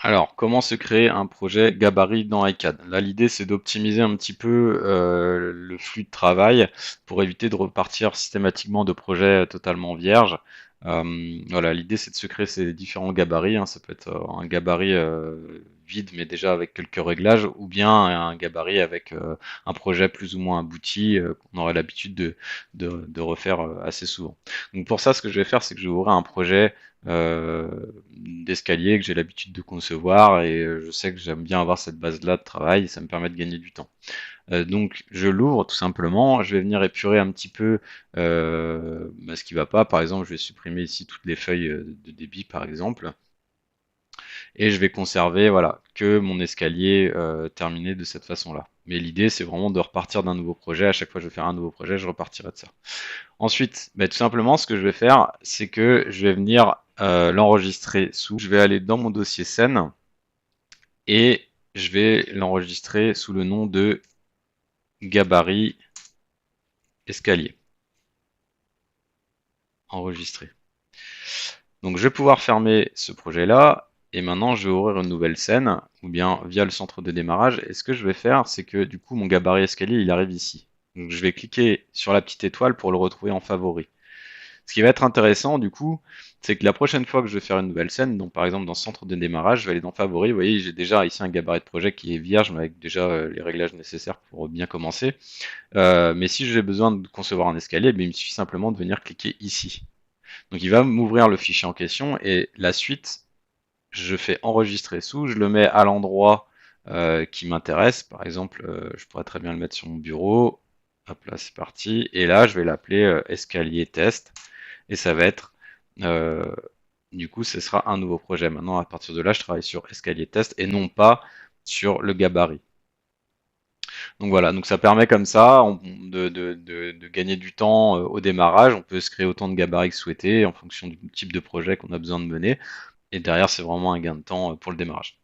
Alors, comment se créer un projet gabarit dans iCAD? Là, l'idée, c'est d'optimiser un petit peu le flux de travail pour éviter de repartir systématiquement de projets totalement vierges. Voilà, l'idée, c'est de se créer ces différents gabarits, hein. Ça peut être un gabarit vide, mais déjà avec quelques réglages, ou bien un gabarit avec un projet plus ou moins abouti qu'on aurait l'habitude de refaire assez souvent. Donc pour ça, ce que je vais faire, c'est que je vais ouvrir un projet euh, d'escalier que j'ai l'habitude de concevoir et je sais que j'aime bien avoir cette base-là de travail et ça me permet de gagner du temps. Donc je l'ouvre tout simplement, je vais venir épurer un petit peu ce qui va pas. Par exemple, je vais supprimer ici toutes les feuilles de débit par exemple et je vais conserver voilà que mon escalier terminé de cette façon-là. Mais l'idée c'est vraiment de repartir d'un nouveau projet. À chaque fois que je vais faire un nouveau projet, je repartirai de ça. Ensuite, tout simplement, ce que je vais faire, c'est que je vais venir l'enregistrer sous. Je vais aller dans mon dossier scène et je vais l'enregistrer sous le nom de gabarit escalier. Enregistré. Donc, je vais pouvoir fermer ce projet-là. Et maintenant, je vais ouvrir une nouvelle scène, ou bien via le centre de démarrage. Et ce que je vais faire, c'est que du coup, mon gabarit escalier, il arrive ici. Donc, je vais cliquer sur la petite étoile pour le retrouver en favori. Ce qui va être intéressant, du coup, c'est que la prochaine fois que je vais faire une nouvelle scène, donc par exemple dans ce centre de démarrage, je vais aller dans Favoris. Vous voyez, j'ai déjà ici un gabarit de projet qui est vierge, mais avec déjà les réglages nécessaires pour bien commencer. Mais si j'ai besoin de concevoir un escalier, il me suffit simplement de venir cliquer ici. Donc il va m'ouvrir le fichier en question et la suite, je fais enregistrer sous, je le mets à l'endroit qui m'intéresse. Par exemple, je pourrais très bien le mettre sur mon bureau. Hop là, c'est parti. Et là, je vais l'appeler escalier test. Et ça va être, euh, du coup, ce sera un nouveau projet. Maintenant, à partir de là, je travaille sur escalier test et non pas sur le gabarit. Donc voilà, donc ça permet comme ça de gagner du temps au démarrage. On peut se créer autant de gabarits que souhaité en fonction du type de projet qu'on a besoin de mener. Et derrière, c'est vraiment un gain de temps pour le démarrage.